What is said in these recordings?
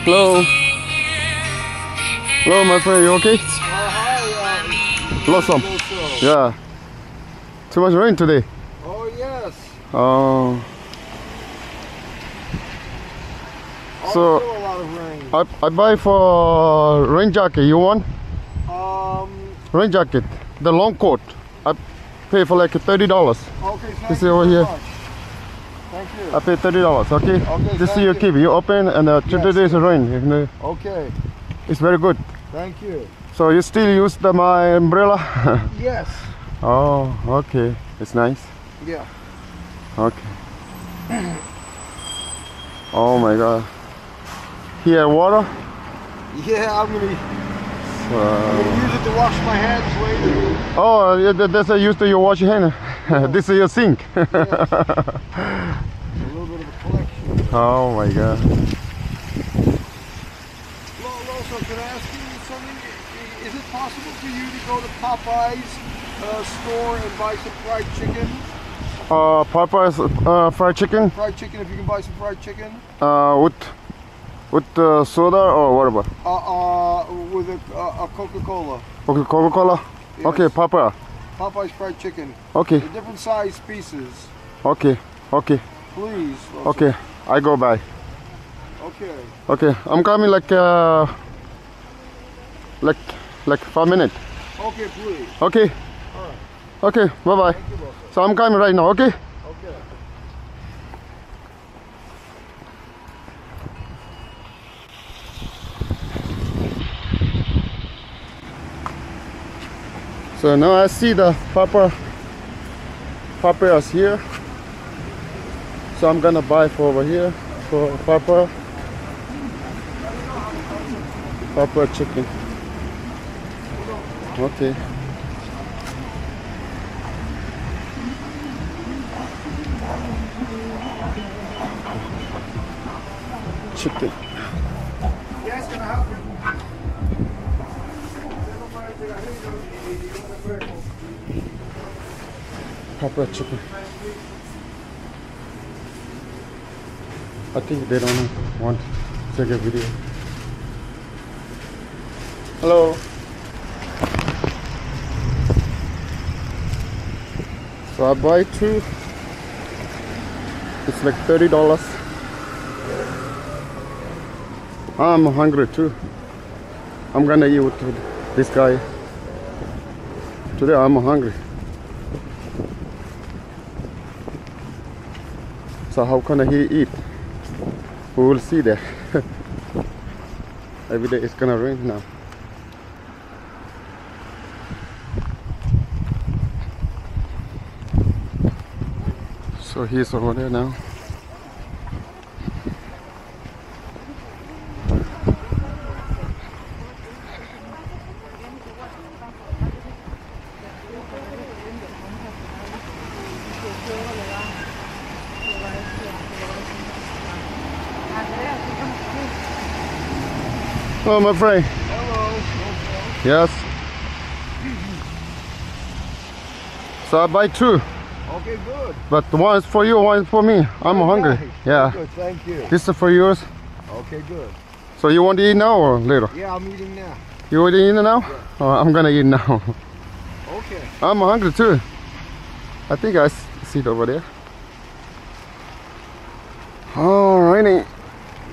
Hello. Hello, my friend. You okay? Hi. Blossom. Yeah. Too much rain today. Oh, yes. Oh. So Also a lot of rain. I buy for rain jacket. You want rain jacket? The long coat. I pay for like $30. Okay, thank This is you over very here. much. Thank you. I pay $30. Okay. Okay, This is thank your you. keep. You open and today is rain. Okay, It's very good. thank you. So you still use my umbrella? Yes. Oh, okay. It's nice. Yeah. Okay. Oh my God. Here water. Yeah, I'm gonna use it to wash my hands later. Oh, yeah, that's a use to your wash your hand. Yeah. This is your sink. Yes. A little bit of a collection. Oh my God. Also, can I ask you something? Is it possible for you to go to Popeye's store and buy some fried chicken? Popeye's fried chicken. Fried chicken, if you can buy some fried chicken. With soda or what about? With a Coca-Cola. Okay, Coca-Cola. Yes. Okay, Popeye. Popeye's fried chicken. Okay. The different size pieces. Okay. Okay. Please. Also. Okay. I go buy. Okay. Okay. I'm coming like 5 minutes. Okay, please. Okay. All right. Okay. Bye bye. Thank you, boss. So I'm coming right now. Okay. Okay. So now I see the papayas here. So I'm gonna buy for over here for papaya chicken. Okay. Chicken. Yes, can I help you? Papaya chicken. I think they don't want to take a video. Hello. So I buy two. It's like $30. I'm hungry too. I'm gonna eat with this guy. Today I'm hungry. So how can he eat? We will see there. Every day it's gonna rain now. So he's over there now. Hello, my friend. Hello. Yes. So I buy two, Okay, good. but one is for you, one is for me. I'm hungry. Nice. Yeah. Good, thank you. This is for yours. Okay, good. So you want to eat now or later? Yeah, I'm eating now. You want to eat now? Yeah. Oh, I'm gonna eat now. Okay. I'm hungry too. I think I see it over there. Oh, raining.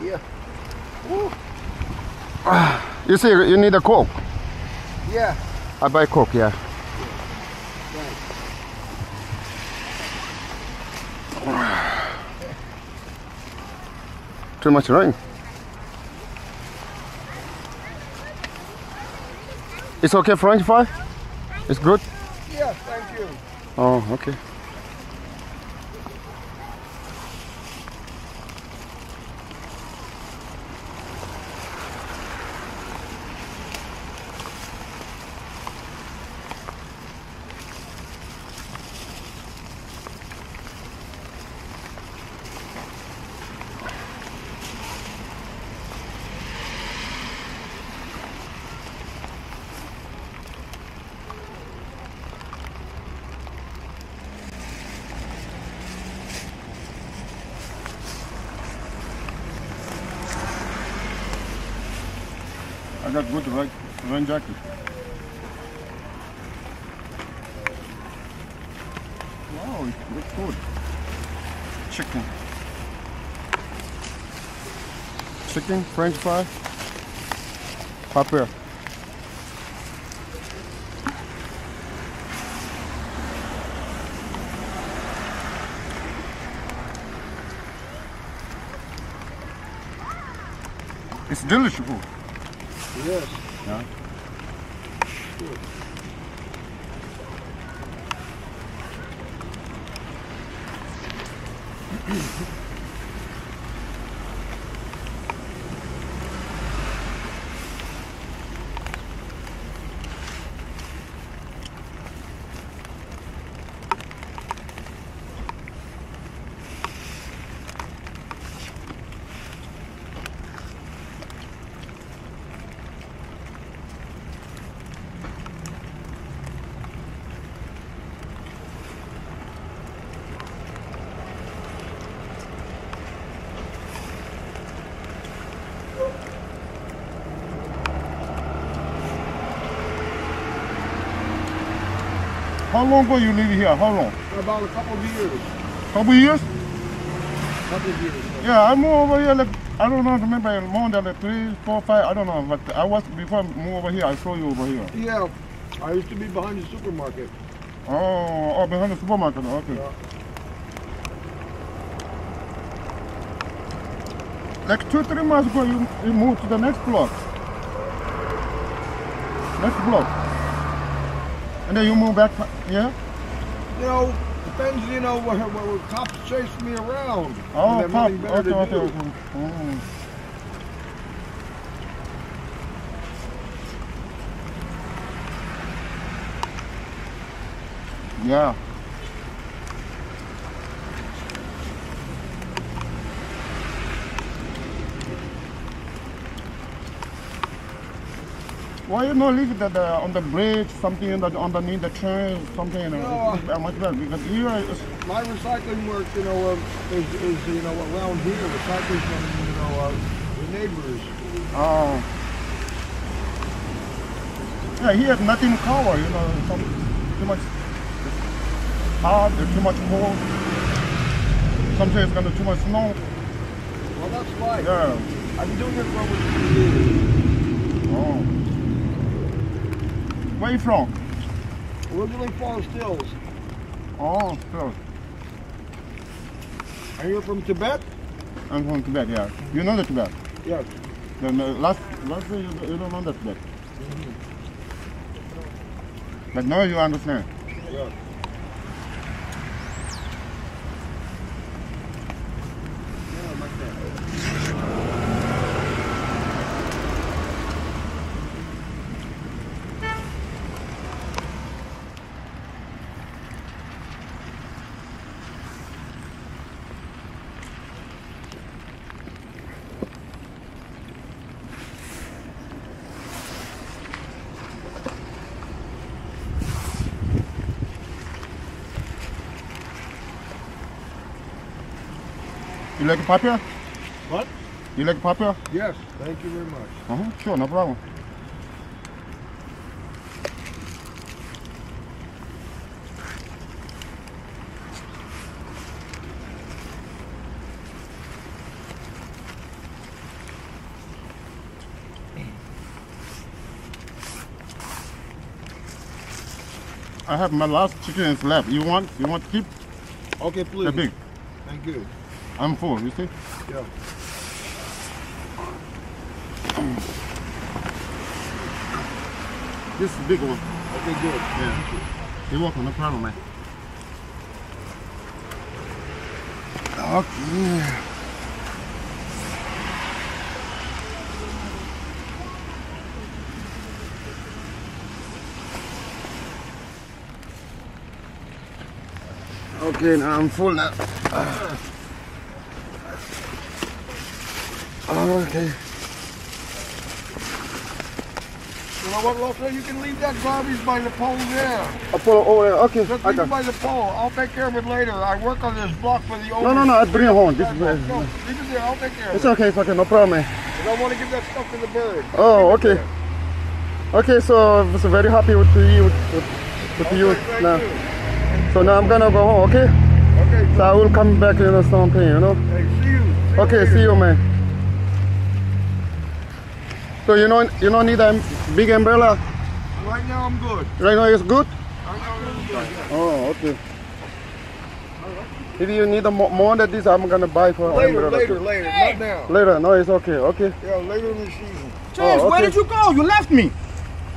Yeah. Woo. You see, you need a Coke. Yeah. I buy Coke, yeah. Too much rain. It's okay, French fry? It's good? Yeah, thank you. Oh, okay. I got good rain jacket. Wow, it looks good. Chicken. Chicken, French fry, pepper. It's delicious food. Yes. Yeah. Good. How long ago you live here? How long? About a couple of years. Couple years? Couple of years. Yeah, I moved over here like, I don't know, remember more than like 3, 4, 5, I don't know, but I was, before I moved over here, I saw you over here. Yeah, I used to be behind the supermarket. Oh, behind the supermarket, okay. Yeah. Like 2, 3 months ago, you moved to the next block. Next block. And then you move back, yeah? You know, depends, you know, where cops chase me around. Oh, There's pop, nothing better to okay. do. Oh. Yeah. Why you not leave it on the bridge, something underneath the train, something? No, Much better because here is. my recycling work, you know, is you know, around here, recycling from, you know, the neighbors. Oh. Yeah, here nothing cover, you know, too much hard, too much cold. Sometimes it's gonna too much snow. Well, that's right. Yeah. I've been doing it for over 2 years. Oh. Where you from? Originally Forest Hills. Oh, sure. And you're from Tibet? I'm from Tibet, yeah. You know the Tibet? Yes. Then last day you don't know the Tibet. But now you understand. Yeah. Yeah, like that. You like papaya? What? You like papaya? Yes. Thank you very much. Sure, no problem. I have my last chicken left. You want to keep Okay, please. the big? Thank you. I'm full, you see? Yeah. This is a big one. Okay, good. Yeah. You're welcome, no problem, man. Okay. Okay, now I'm full now. Okay. You know what, Lothar? You can leave that garbage by the pole there. I pull it over there. Okay, Just I leave got it by the pole. I'll take care of it later. I work on this block for the owner. No, I bring it home. This No, is leave it there. I'll take care of it. it's okay, no problem, man. I don't want to give that stuff to the bird. Oh, okay. Okay, so I was very happy with you now. So now I'm gonna go home, okay? Okay. So I will come back in something, you know? Hey, see you. Okay, see you, man. So you don't need a big umbrella? Right now I'm good. Right now it's good? Right now I'm good. Oh, okay. If you need more than this, I'm gonna buy for Later, umbrella later, too. later. Not now. Later, no, it's okay, okay. Yeah, later in the season. James, Oh, okay. where did you go? You left me.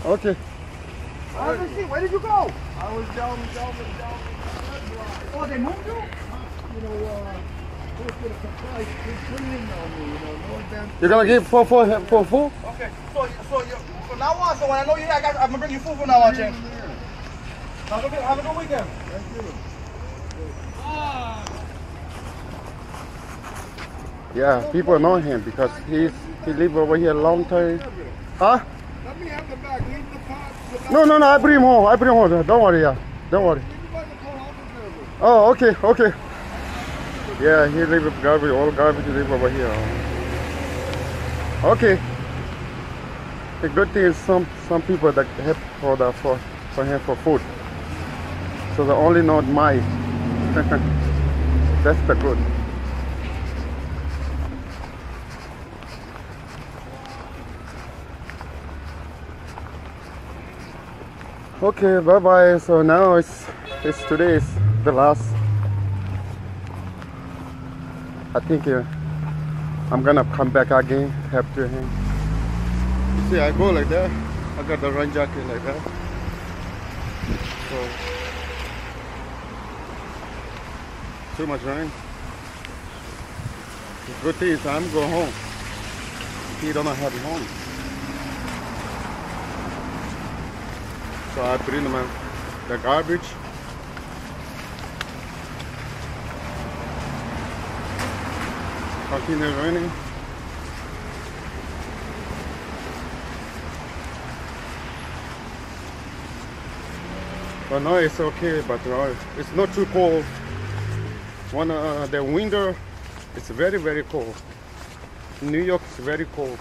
Okay. Where did you go? I was down. Oh, they moved you? You know, supposed to supply cleaning on me, you know, no damn. You're gonna give for food? Okay. So from now on, so when I know you, I'm gonna bring you food from now on, James. Have a good weekend. Thank you. Yeah, people know him because he live over here a long time. Huh? Let me have the bag. Leave the pot. No, I bring him home. Don't worry, yeah. Don't worry. Oh, okay. Yeah, he live with garbage, all garbage live over here. Okay. The good thing is some people that help for him for food. So the only not mice. That's the good. Okay, bye bye. So now it's today is the last. I think I'm gonna come back again after him. You see, I go like that. I got the rain jacket like that. So too much rain. The good thing is I'm going home. He don't have it home. So I bring the garbage. Continue raining. But now it's okay, but it's not too cold. When the winter, it's very, very cold. In New York, it's very cold.